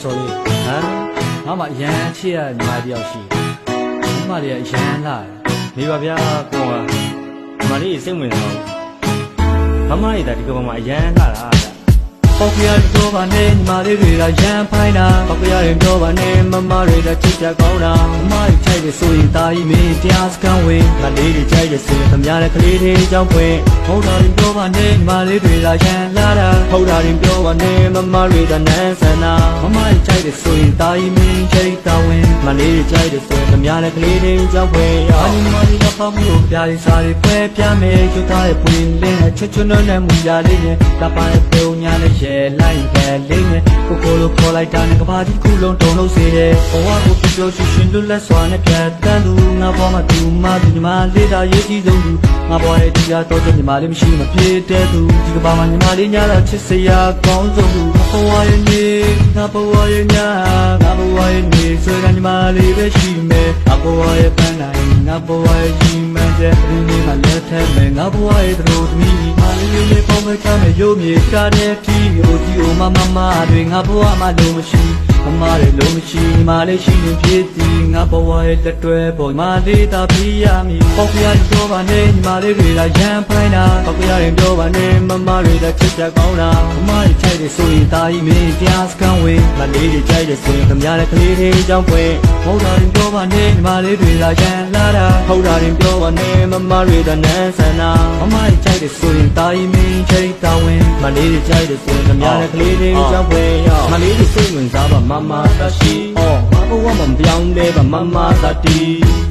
sorry ဟာငါမှရန်ချစ်ရညီမတယောက်ရှိညီမလေးရန်လာနေပါဗျာကိုကညီမလေးစိတ်ဝင်တော့မမလေးဒါဒီကောင်မှရန်လာတာပေါက်ပြရပြောပါနဲ့ညီမလေးတွေကရန်ဖိုင်းတာပေါက်ပြရင်ပြောပါနဲ့မမတွေကချစ်ကြကောင်းတာမမတွေချိုက်တယ်ဆိုရင်တာကြီးမင်းတရားစကန်ဝင်မလေးတွေချိုက်တယ်ဆိုရင်သမားတဲ့ကလေးတွေကြောင်းပွင့်ဟုတ်တာရင်ပြောပါနဲ့ညီမလေးတွေကရန်လာတာဟုတ်တာရင်ပြောပါနဲ့မမတွေကနန်းဆန်တာမမတွေချိုက်တယ်ဆိုရင်တာကြီးမင်းချိတ်တာဝင်မလေးတွေချိုက်တယ်ဆိုရင်သမားတဲ့ကလေးတွေကြောင်းပွင့်အာညီမလေးကပေါက်မှုကိုပြရီစားတွေဖွဲပြမယ်ကျွတ်သားရဲ့ပွင့်လင်းနဲ့ချွတ်ချွတ်နဲ့မူရလေးနဲ့တပါရဲ့ပုံညာနဲ့ရဲလိုက်ပဲလေးနဲ့ကိုကိုလိုခေါ်လိုက်တာနဲ့ကဘာကြီးခုလုံးတုံလို့စေတယ်ဘဝကိုပြပြောရှင်ရှင်လွတ်လပ်စွာနဲ့ပြတ်တန်းသူငါဘောမှာသူမသူညီမလေးတာရေးကြီးဆုံးသူငါဘောရဲ့တရားတော်တဲ့ညီမလေးမရှိမပြေတဲ့သူဒီကဘာမှာညီမလေးညာတော့ချစ်စရာကောင်းဆုံးသူဘဝရဲ့နေငါဘဝရဲ့ညာငါဘဝရဲ့နေဆွေကညီမလေးပဲရှိမယ်ငါဘဝရဲ့ပန်းတိုင်းငါဘဝရဲ့ကြီးမှန်တဲ့ဒီနေ့မှလက်ထက်မယ်ငါဘဝရဲ့သူတို့သမီးမလေးလေးပေါင်းမဲ့ချမယ်ရုပ်မြေကားတဲ့တီးကိုဒီအိုမတွေငါဘဝမှာလုံးမရှိမမတွေလုံးမရှိမလေးရှိနေဖြစ်သည်ငါဘဝရဲ့လက်တွဲပေါ်မလေးသာပြရမည်ပေါက်ပြရပြောပါနဲ့ညီမလေးတွေကရန်ဖိုင်းတာပေါက်ပြရင်ပြောပါနဲ့မမတွေကချစ်ကြကောင်းတာမမတွေချိုက်တယ်ဆိုရင်တာကြီးမင်းတရားစကန်ဝင်မလေးတွေချိုက်တယ်ဆိုရင်သမားတဲ့ကလေးတွေကြောင်းပွင့်ဟုတ်တာရင်ပြောပါနဲ့ညီမလေးတွေကရန်လာတာဟုတ်တာရင်ပြောပါနဲ့မမတွေကနန်းဆန်တာမမတွေချိုက်တယ်ဆိုရင်တာကြီးမင်းချိတ်တာဝင်မလေးတွေချိုက်တယ်ဆိုရင်သမားတဲ့ကလေးတွေကြောင်းပွင့်မလေးတွေစိတ်ဝင်စားပါမမသာရှိဘာဘဝမှမပြောင်းလဲပါမမသာတီ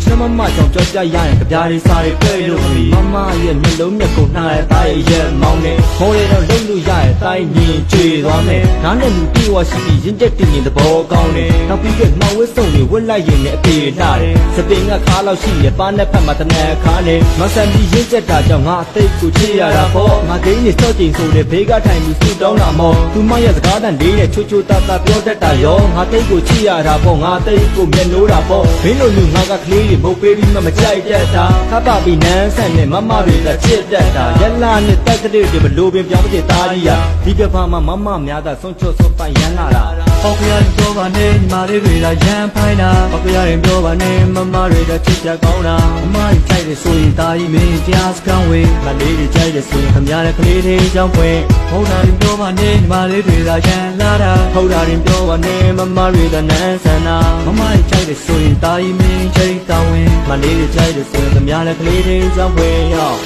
ချစ်မမကြောင့်ကြောက်ကြရရင်ကြပြားလေးစားတွေတွေ့လို့မမရဲ့မျက်လုံးမျက်ကုန်နှာရဲ့သားရဲ့မောင်းနေမိုးရတော့လုံလို့ရရဲ့တိုင်းညင်ကြွေသွားမယ်နားနဲ့လူပြေဝရှိပြီးရင်ကျက်တင်ရင်သဘောကောင်းတယ်နောက်ပြီးတော့နှောင်ဝစ်စုံတွေဝက်လိုက်ရင်လည်းအပြေလှတယ်စပင်ကခါလောက်ရှိရဲ့ပါးနဲ့ဖက်မှာတနက်ခါနဲ့မဆန်ပြီးရင်ကျက်တာကြောင့်ငါအသိကိုချစ်ရတာပေါ့ငါဂိမ်းနေစော့ကျင်ဆိုတဲ့ဘေးကထိုင်ပြီးဆူတောင်းတာမောသူမရဲ့စကားတန်လေးနဲ့ချိုချိုတာတာပြောတတ်တာရောငါသိကိုချစ်ရတာပေါ့ငါသိကိုမျက်နှိုးတာပေါ့မင်းတို့လူငါကကလေးတွေမုတ်ပေးပြီးမှမကြိုက်တတ်တာခပ်ပါပြီးနန်းဆန်နဲ့မမတွေကချစ်တတ်တာရက်လာနဲ့တက်ကလေးတွေမလိုပင်ပြောင်းမတဲ့သားကြီးရဒီကဘာမှမမများတာဆုံးချွတ်ဆုံးပိုင်ရန်လာတာပေါက်ပြရင်ပြောပါနဲ့ညီမလေးတွေကရန်ဖိုင်းတာပေါက်ပြရင်ပြောပါနဲ့မမတွေကချစ်ကြကောင်းတာမမတွေကြိုက်တယ်ဆိုရင်သားကြီးမင်းတရားစကန်ဝင်မလေးတွေကြိုက်တယ်ဆိုရင်ခမရတဲ့ကလေးတွေကြောင်းပွင့်ဟုတ်တာရင်ပြောပါနဲ့ညီမလေးတွေကရန်လာတာဟုတ်တာရင်ပြောပါနဲ့မမတွေကနန်းဆန်တာမမတွေကြိုက်တယ်ဆိုရင်သားကြီးမင်းချိတ်တာဝင်မလေးတွေကြိုက်တယ်ဆိုရင်ခမရတဲ့ကလေးတွေကြောင်းပွင့်ရောက်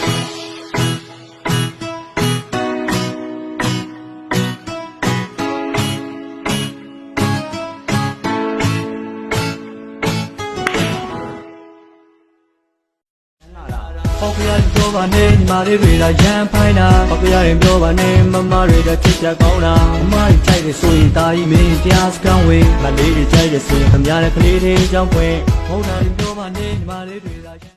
ပေါက်ပြရင်ပြောပါနဲ့ညီမလေးတွေကရန်ဖိုင်းတာပေါက်ပြရင်ပြောပါနဲ့မမတွေကချစ်ကြကောင်းတာမမတွေကြိုက်တယ်ဆိုရင်တာကြီးမင်းတရားစကန်ဝင်မလေးတွေကြိုက်တယ်ဆိုရင်ခမရတဲ့ကလေးတွေကြောင်းပွင့်ဟုတ်တာရင်ပြောပါနဲ့ညီမလေးတွေက